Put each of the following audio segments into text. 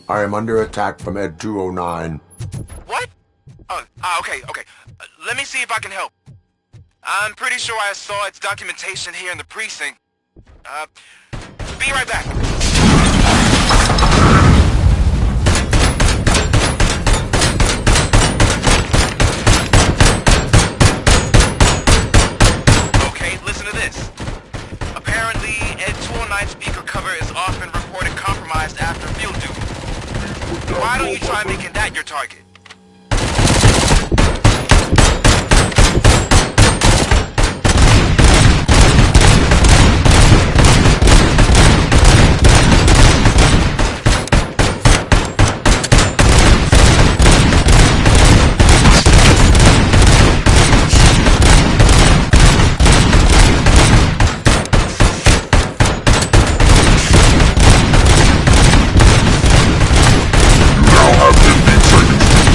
I am under attack from Ed 209. What? Okay. Let me see if I can help. I'm pretty sure I saw its documentation here in the precinct. Be right back. Okay, listen to this. Apparently, Ed 209 speaker cover is often reported compromised after field duty. Why don't you try making that your target? Now have 15 seconds.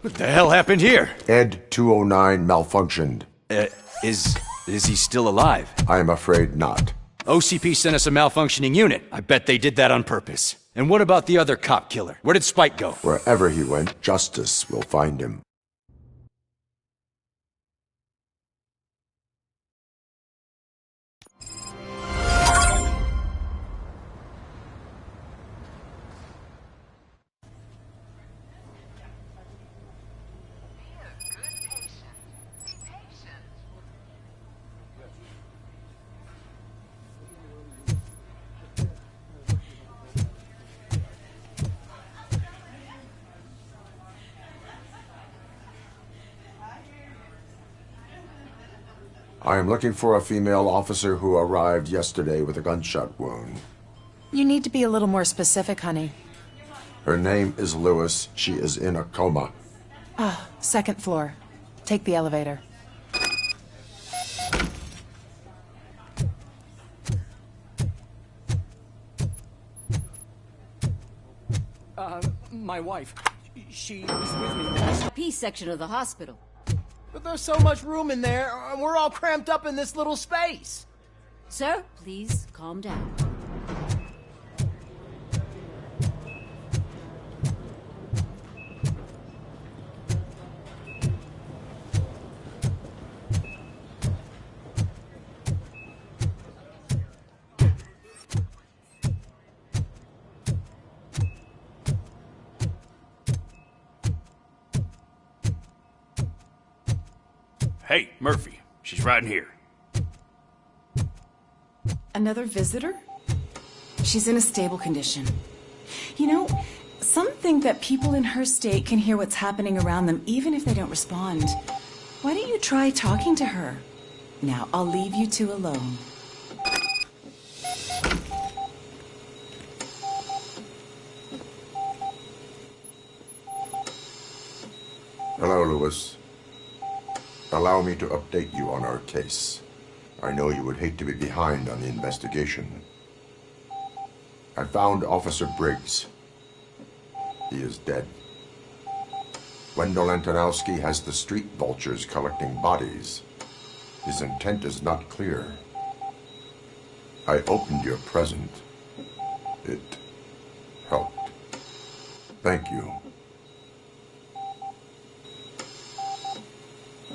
What the hell happened here? Ed 209 malfunctioned. Is he still alive? I am afraid not. OCP sent us a malfunctioning unit. I bet they did that on purpose. And what about the other cop killer? Where did Spike go? Wherever he went, justice will find him. I am looking for a female officer who arrived yesterday with a gunshot wound. You need to be a little more specific, honey. Her name is Lewis. She is in a coma. Second floor. Take the elevator. My wife. She was with me in the P section of the hospital. But there's so much room in there, and we're all cramped up in this little space. Sir, please calm down. Hey, Murphy. She's right in here. Another visitor? She's in a stable condition. You know, some think that people in her state can hear what's happening around them even if they don't respond. Why don't you try talking to her? Now, I'll leave you two alone. Hello, Lewis. Allow me to update you on our case. I know you would hate to be behind on the investigation. I found Officer Briggs. He is dead. Wendell Antonowski has the street vultures collecting bodies. His intent is not clear. I opened your present. It helped. Thank you.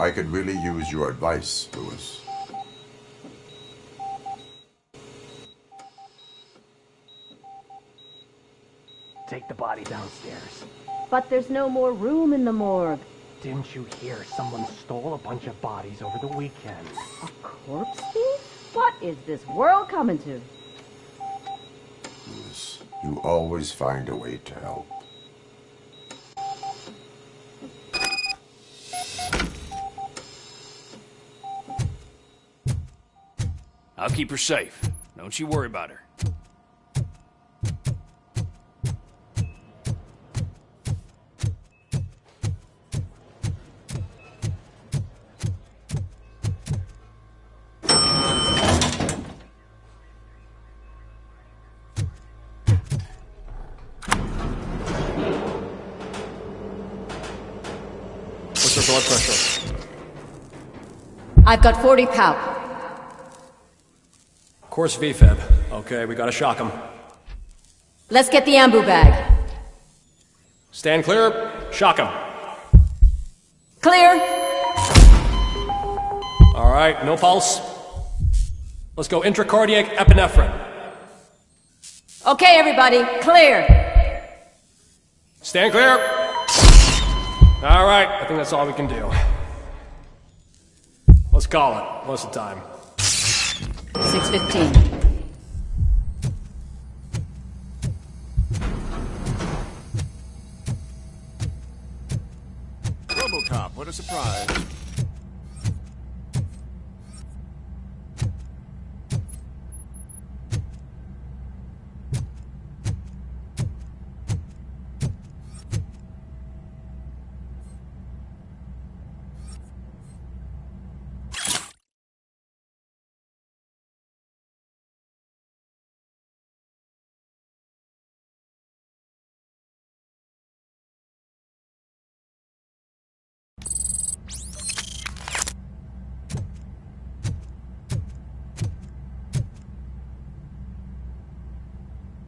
I could really use your advice, Lewis. Take the body downstairs. But there's no more room in the morgue. Didn't you hear someone stole a bunch of bodies over the weekend? A corpse thief? What is this world coming to? Lewis, you always find a way to help. I'll keep her safe. Don't you worry about her. What's her blood pressure? I've got 40 pow. Course VFib. Okay, we gotta shock him. Let's get the ambu bag. Stand clear. Shock him. Clear. All right, no pulse. Let's go intracardiac epinephrine. Okay, everybody, clear. Stand clear. All right, I think that's all we can do. Let's call it. What's the time? 6:15. Robocop, what a surprise.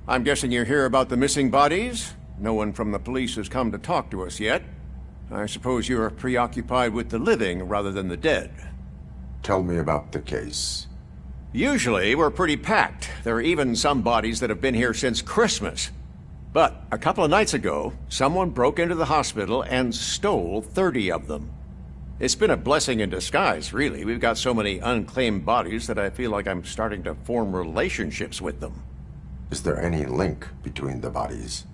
I'm guessing you're here about the missing bodies? No one from the police has come to talk to us yet. I suppose you're preoccupied with the living rather than the dead. Tell me about the case. Usually, we're pretty packed. There are even some bodies that have been here since Christmas. But a couple of nights ago, someone broke into the hospital and stole 30 of them. It's been a blessing in disguise, really. We've got so many unclaimed bodies that I feel like I'm starting to form relationships with them. Is there any link between the bodies?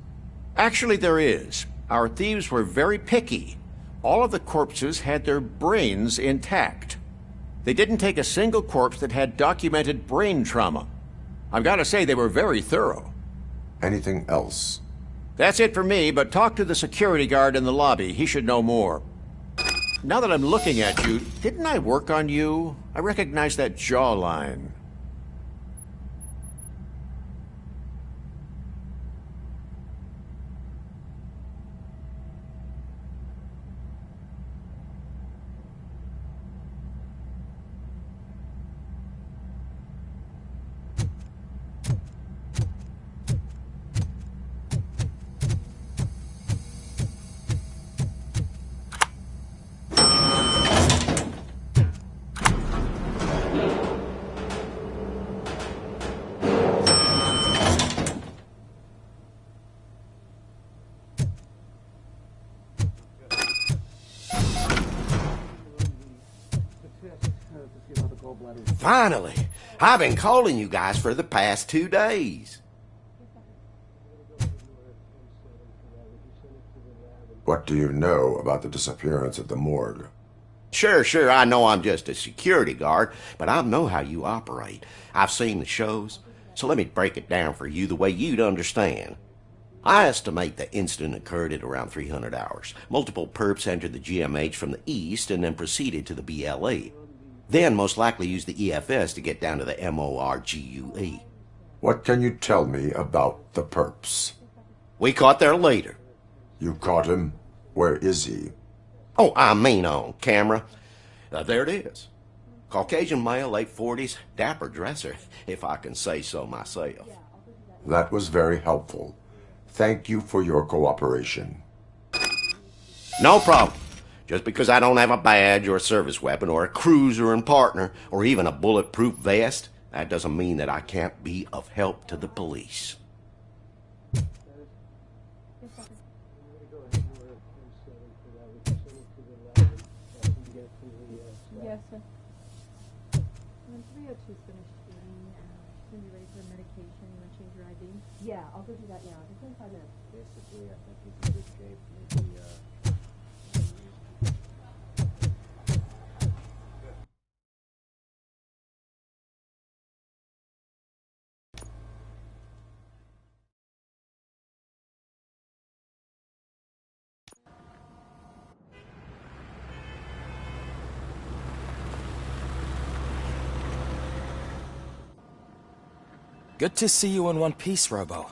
Actually, there is. Our thieves were very picky. All of the corpses had their brains intact. They didn't take a single corpse that had documented brain trauma. I've got to say, they were very thorough. Anything else? That's it for me, but talk to the security guard in the lobby. He should know more. Now that I'm looking at you, didn't I work on you? I recognize that jawline. Finally! I've been calling you guys for the past 2 days. What do you know about the disappearance at the morgue? Sure, I know I'm just a security guard, but I know how you operate. I've seen the shows, so let me break it down for you the way you'd understand. I estimate the incident occurred at around 300 hours. Multiple perps entered the GMH from the east and then proceeded to the BLE. Then most likely used the EFS to get down to the MORGUE. What can you tell me about the perps? We caught their leader. You caught him? Where is he? Oh, I mean on camera. There it is. Caucasian male, late 40s, dapper dresser, if I can say so myself. That was very helpful. Thank you for your cooperation. No problem. Just because I don't have a badge or a service weapon or a cruiser and partner or even a bulletproof vest, that doesn't mean that I can't be of help to the police. Yes, sir. When 302's finished eating, she's going to be ready for the medication. You want to change your ID? Yeah, I'll go do that now. Just in 5 minutes. Basically, I think he's in good shape. Maybe, Good to see you in one piece, Robo.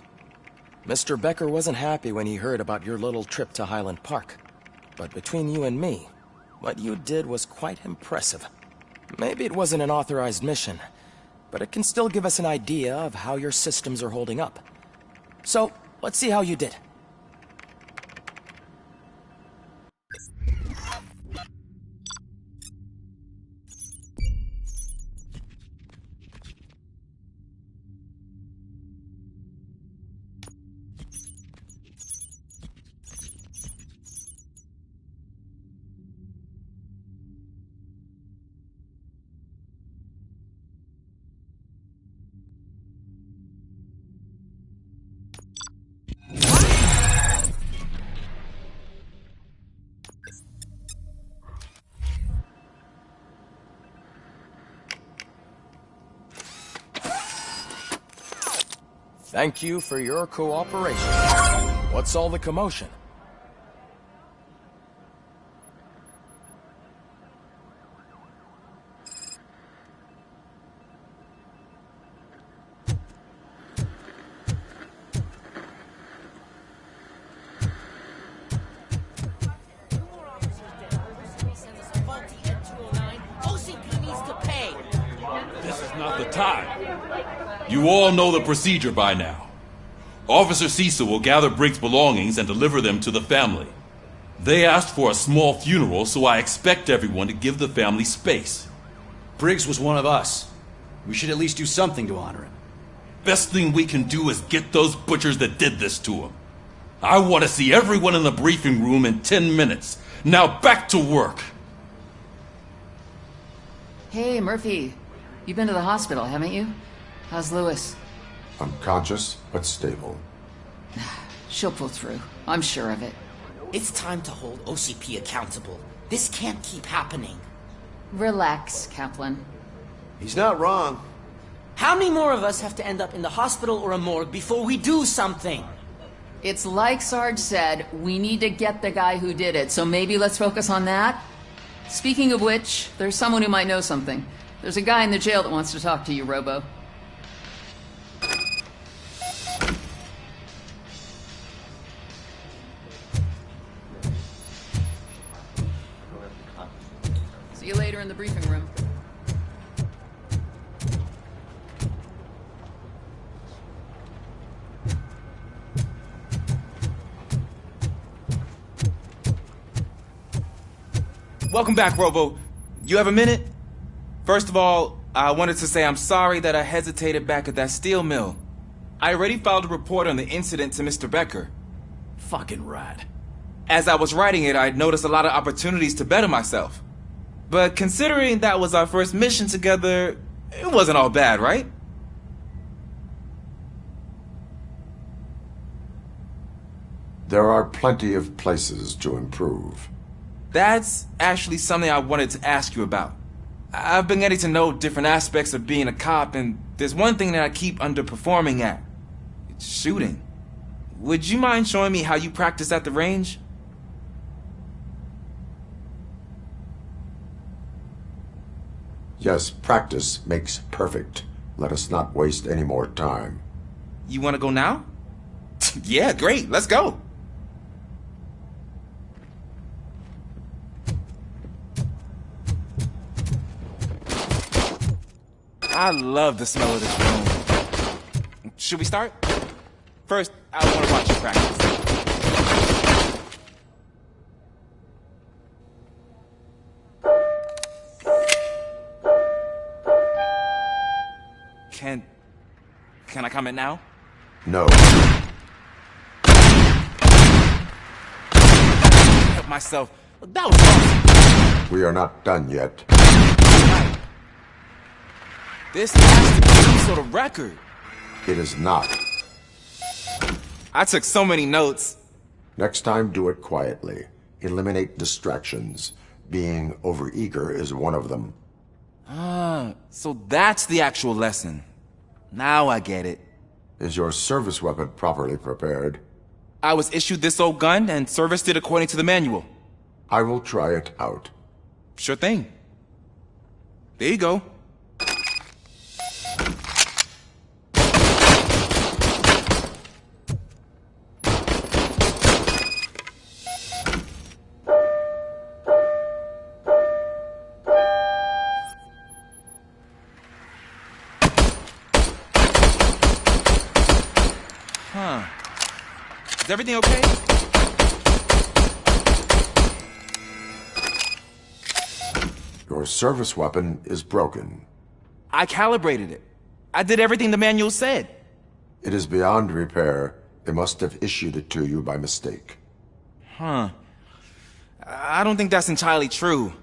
Mr. Becker wasn't happy when he heard about your little trip to Highland Park. But between you and me, what you did was quite impressive. Maybe it wasn't an authorized mission, but it can still give us an idea of how your systems are holding up. So, let's see how you did. Thank you for your cooperation. What's all the commotion? This is not the time. You all know the procedure by now. Officer Cecil will gather Briggs' belongings and deliver them to the family. They asked for a small funeral, so I expect everyone to give the family space. Briggs was one of us. We should at least do something to honor him. Best thing we can do is get those butchers that did this to him. I want to see everyone in the briefing room in 10 minutes. Now back to work. Hey, Murphy. You've been to the hospital, haven't you? How's Lewis? Unconscious, but stable. She'll pull through. I'm sure of it. It's time to hold OCP accountable. This can't keep happening. Relax, Kaplan. He's not wrong. How many more of us have to end up in the hospital or a morgue before we do something? It's like Sarge said, we need to get the guy who did it, so maybe let's focus on that? Speaking of which, there's someone who might know something. There's a guy in the jail that wants to talk to you, Robo. See you later in the briefing room. Welcome back, Robo. You have a minute? First of all, I wanted to say I'm sorry that I hesitated back at that steel mill. I already filed a report on the incident to Mr. Becker. Fucking rat. As I was writing it, I'd noticed a lot of opportunities to better myself. But considering that was our first mission together, it wasn't all bad, right? There are plenty of places to improve. That's actually something I wanted to ask you about. I've been getting to know different aspects of being a cop, and there's one thing that I keep underperforming at. It's shooting. Would you mind showing me how you practice at the range? Yes, practice makes perfect. Let us not waste any more time. You want to go now? Yeah, great. Let's go. I love the smell of this room. Should we start? First, I want to watch you practice. Can I comment now? No. Help myself. That was awesome. We are not done yet. This has to be some sort of record. It is not. I took so many notes. Next time, do it quietly. Eliminate distractions. Being overeager is one of them. Ah, so that's the actual lesson. Now I get it. Is your service weapon properly prepared? I was issued this old gun and serviced it according to the manual. I will try it out. Sure thing. There you go. Is everything okay? Your service weapon is broken. I calibrated it. I did everything the manual said. It is beyond repair. They must have issued it to you by mistake. Huh. I don't think that's entirely true.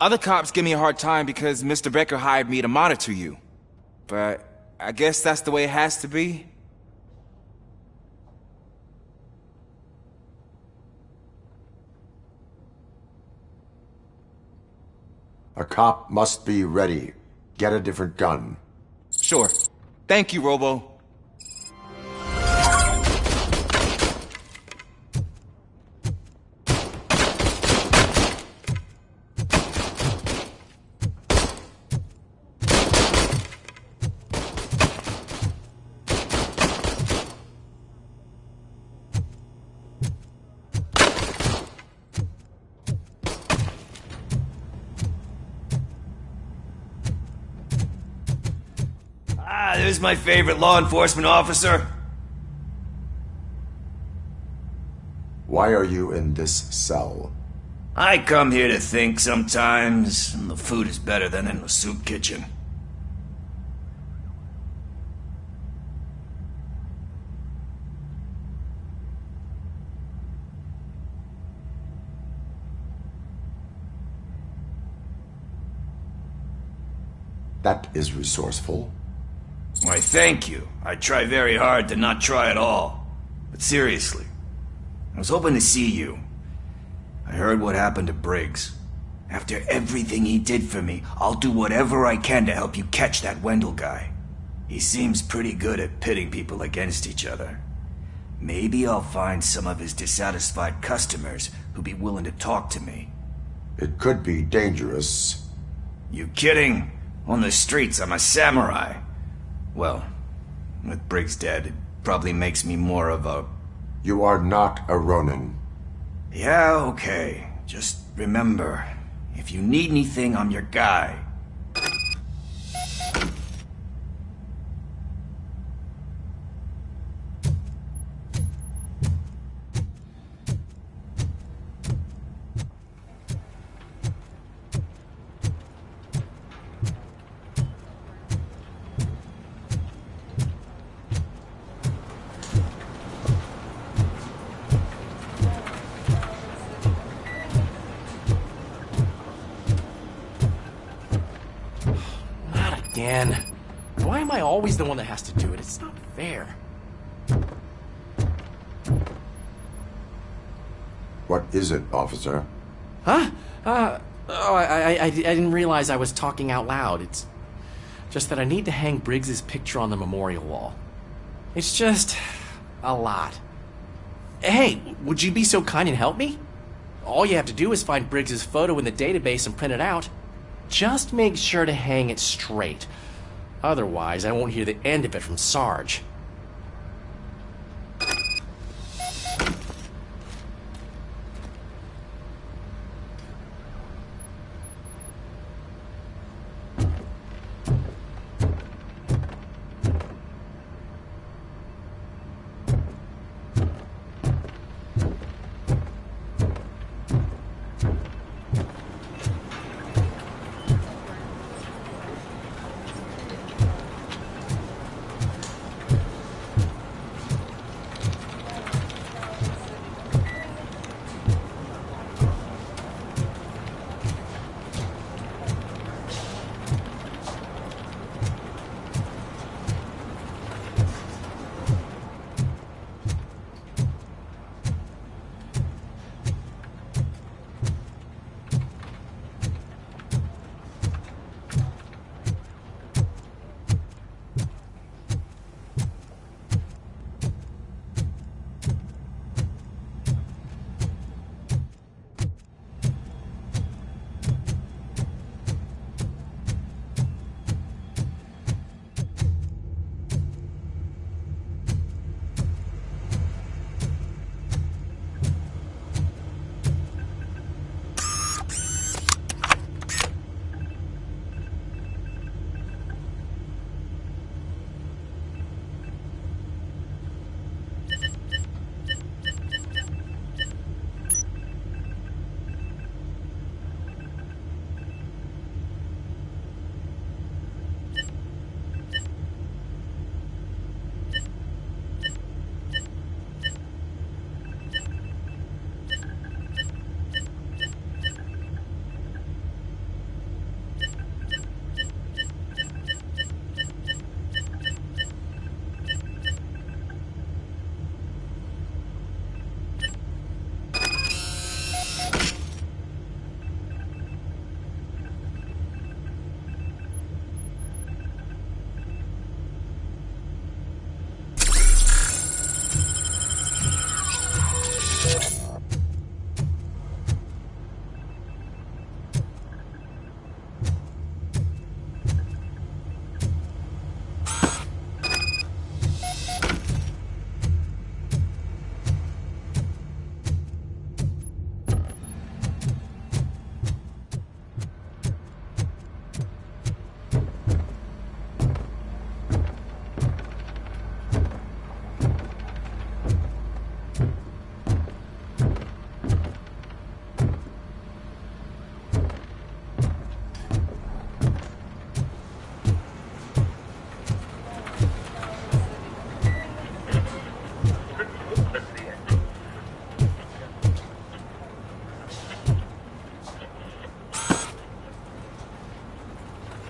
Other cops give me a hard time because Mr. Becker hired me to monitor you. But I guess that's the way it has to be. A cop must be ready. Get a different gun. Sure. Thank you, Robo. There's my favorite law enforcement officer. Why are you in this cell? I come here to think sometimes, and the food is better than in the soup kitchen. That is resourceful. Why, thank you. I try very hard to not try at all. But seriously, I was hoping to see you. I heard what happened to Briggs. After everything he did for me, I'll do whatever I can to help you catch that Wendell guy. He seems pretty good at pitting people against each other. Maybe I'll find some of his dissatisfied customers who'd be willing to talk to me. It could be dangerous. You kidding? On the streets, I'm a samurai. Well, with Briggs dead, it probably makes me more of a... You are not a Ronin. Yeah, okay. Just remember, if you need anything, I'm your guy. Again. Why am I always the one that has to do it? It's not fair. What is it, officer? Huh? I didn't realize I was talking out loud. It's just that I need to hang Briggs's picture on the memorial wall. It's just a lot. Hey, would you be so kind and help me? All you have to do is find Briggs's photo in the database and print it out. Just make sure to hang it straight. Otherwise, I won't hear the end of it from Sarge.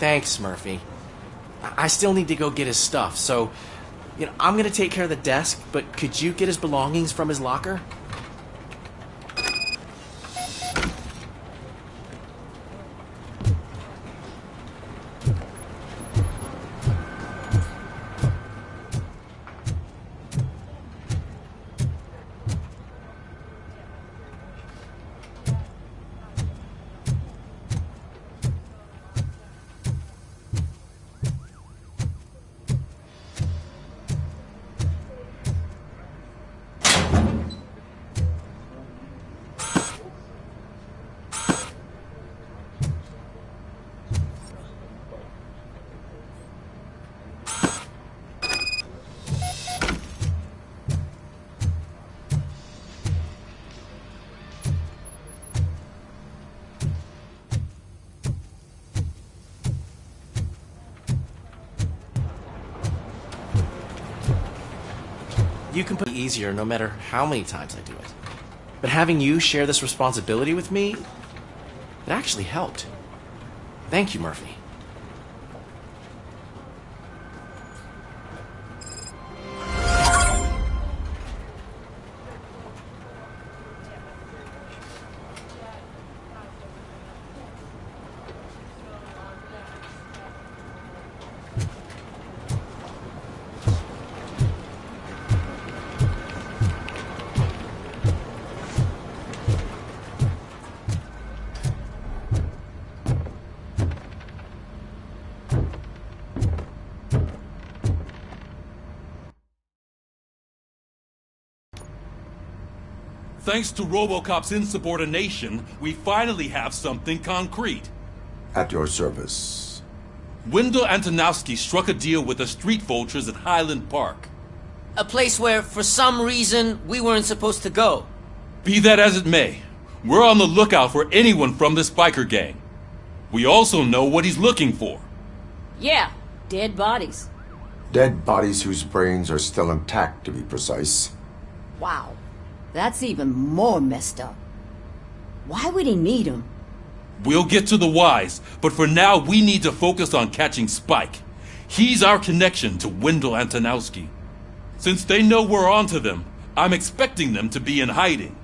Thanks, Murphy. I still need to go get his stuff, so, I'm gonna take care of the desk, but could you get his belongings from his locker? You can put it easier no matter how many times I do it. But having you share this responsibility with me, it actually helped. Thank you, Murphy. Thanks to Robocop's insubordination, we finally have something concrete. At your service. Wendell Antonowski struck a deal with the street vultures at Highland Park. A place where, for some reason, we weren't supposed to go. Be that as it may, we're on the lookout for anyone from this biker gang. We also know what he's looking for. Yeah, dead bodies. Dead bodies whose brains are still intact, to be precise. Wow, that's even more messed up. Why would he need them? We'll get to the whys, but for now we need to focus on catching Spike. He's our connection to Wendell Antonowski. Since they know we're onto them, I'm expecting them to be in hiding.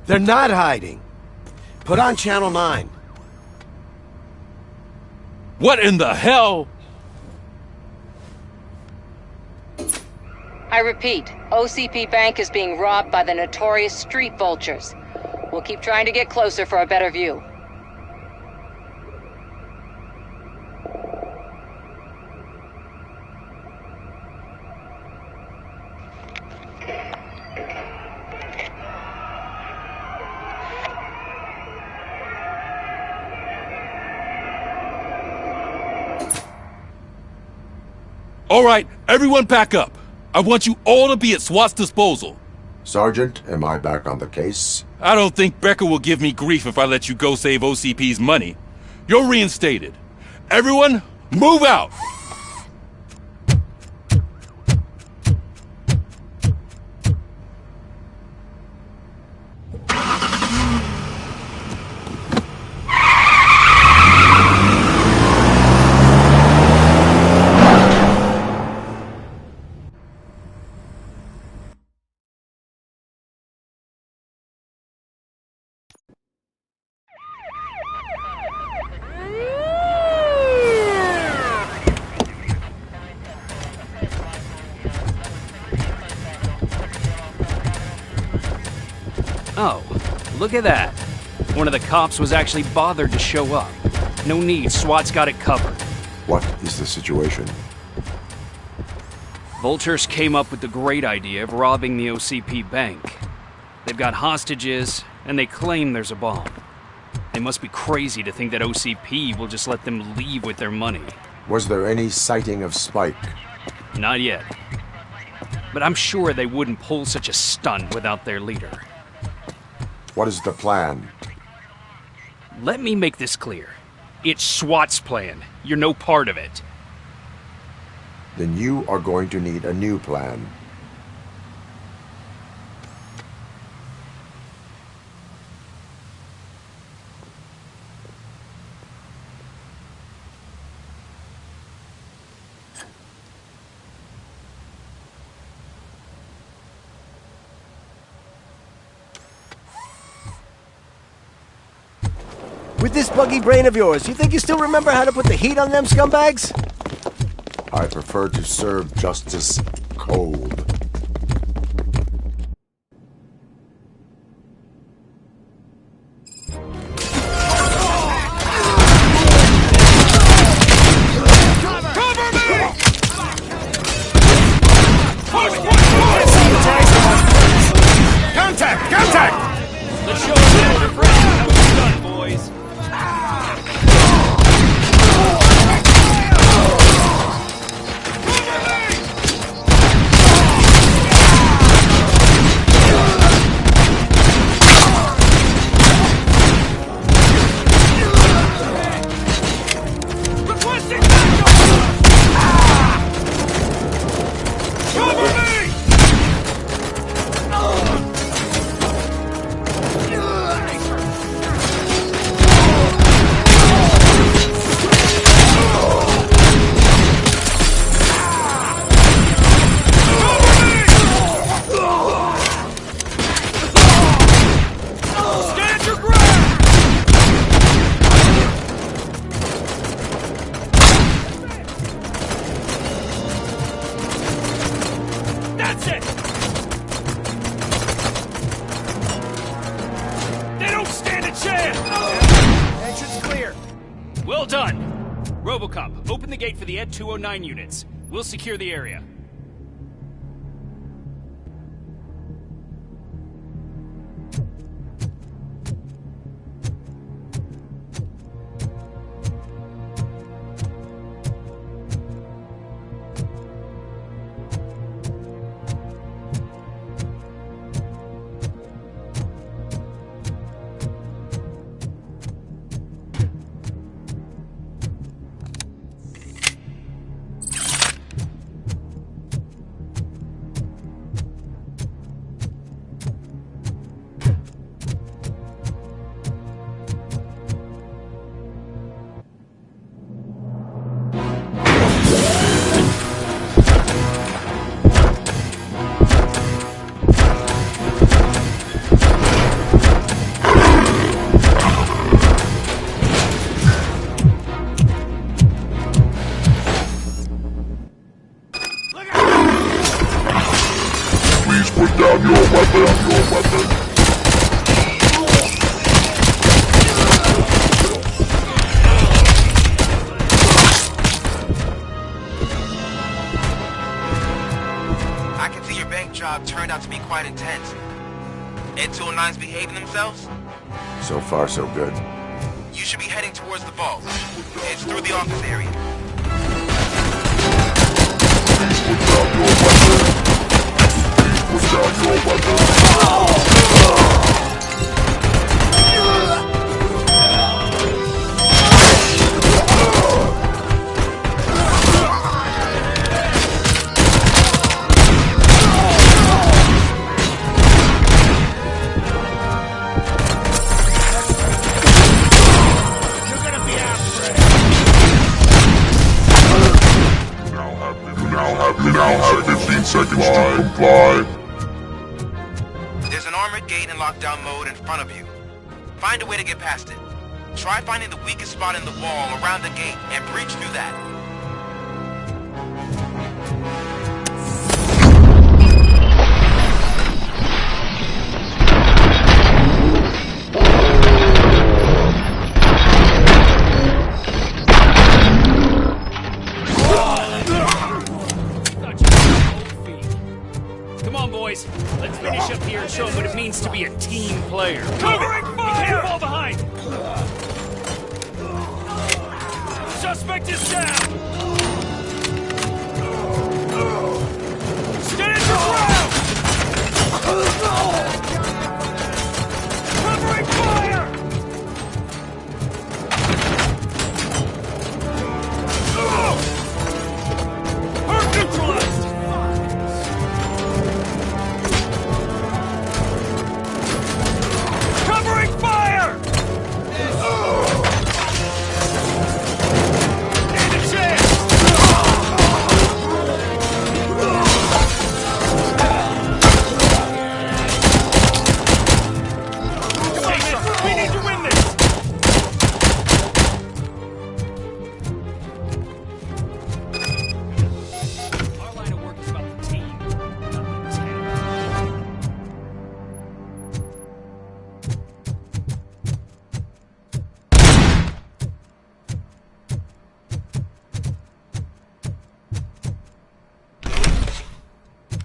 They're not hiding. Put on Channel 9. What in the hell? I repeat, OCP Bank is being robbed by the notorious street vultures. We'll keep trying to get closer for a better view. All right, everyone pack up. I want you all to be at SWAT's disposal. Sergeant, am I back on the case? I don't think Becker will give me grief if I let you go save OCP's money. You're reinstated. Everyone, move out! Oh, look at that. One of the cops was actually bothered to show up. No need, SWAT's got it covered. What is the situation? Vultures came up with the great idea of robbing the OCP bank. They've got hostages, and they claim there's a bomb. They must be crazy to think that OCP will just let them leave with their money. Was there any sighting of Spike? Not yet. But I'm sure they wouldn't pull such a stunt without their leader. What is the plan? Let me make this clear. It's SWAT's plan. You're no part of it. Then you are going to need a new plan. With this buggy brain of yours, you think you still remember how to put the heat on them scumbags? I prefer to serve justice cold. Contact! Contact! Let's show them how it's done, boys. Requesting backup! Cover me! Stand your ground! That's it! They don't stand a chance! Entrance clear. Well done. Robocop, open the gate for the Ed 209 units. We'll secure the area. I can see your bank job turned out to be quite intense. Ed 209's behaving themselves? So far, so good. You should be heading towards the vault. It's through the office area. You now have 15 seconds to comply. There's an armored gate in lockdown mode in front of you. Find a way to get past it. Try finding the weakest spot in the wall around the gate and breach through that. Come on, boys. Let's finish up here and show them what it means to be a team player. Covering You fire! can't fall behind! Suspect is down! Stand your ground! Covering fire! Hurt neutralized! Covering fire! Stand a chance!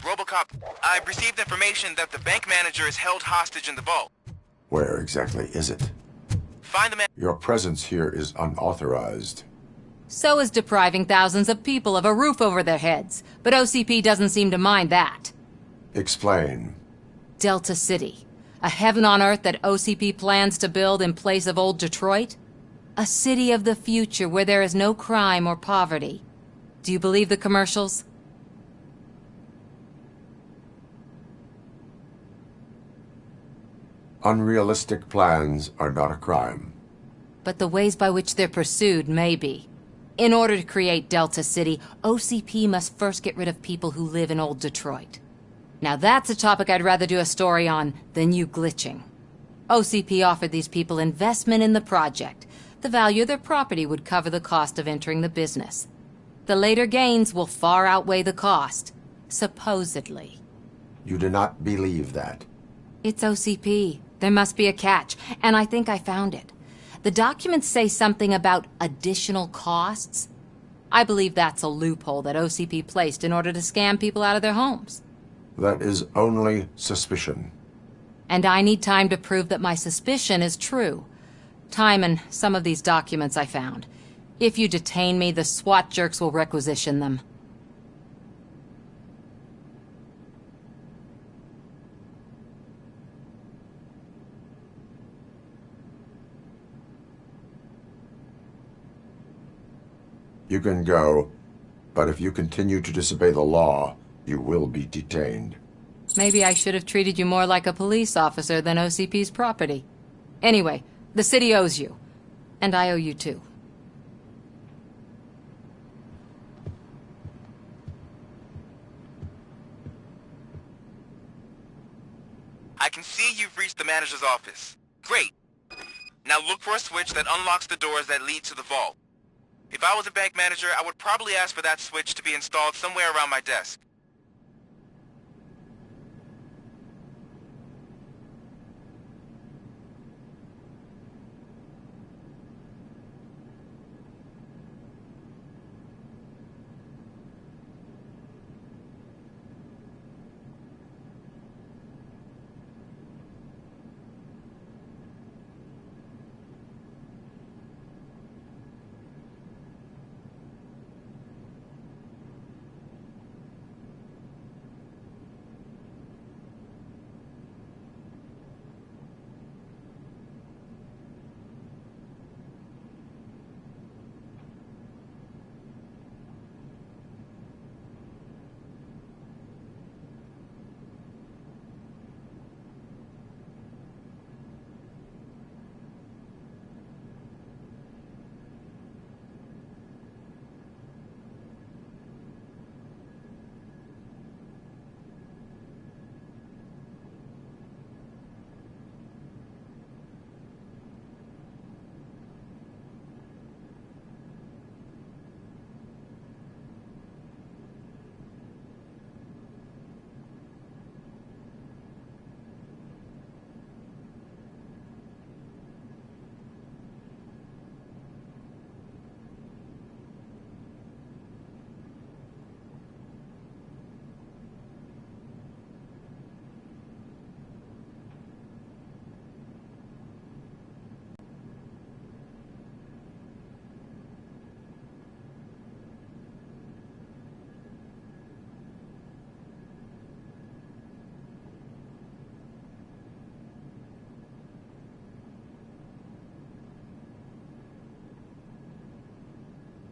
Robocop, I've received information that the bank manager is held hostage in the vault. Where exactly is it? Find the man. Your presence here is unauthorized. So is depriving thousands of people of a roof over their heads. But OCP doesn't seem to mind that. Explain. Delta City. A heaven on earth that OCP plans to build in place of old Detroit? A city of the future where there is no crime or poverty. Do you believe the commercials? Unrealistic plans are not a crime. But the ways by which they're pursued may be. In order to create Delta City, OCP must first get rid of people who live in old Detroit. Now that's a topic I'd rather do a story on than you glitching. OCP offered these people investment in the project. The value of their property would cover the cost of entering the business. The later gains will far outweigh the cost. Supposedly. You do not believe that. It's OCP. There must be a catch, and I think I found it. The documents say something about additional costs. I believe that's a loophole that OCP placed in order to scam people out of their homes. That is only suspicion. And I need time to prove that my suspicion is true. Time and some of these documents I found. If you detain me, the SWAT jerks will requisition them. You can go, but if you continue to disobey the law, you will be detained. Maybe I should have treated you more like a police officer than OCP's property. Anyway, the city owes you. And I owe you too. I can see you've reached the manager's office. Great. Now look for a switch that unlocks the doors that lead to the vault. If I was a bank manager, I would probably ask for that switch to be installed somewhere around my desk.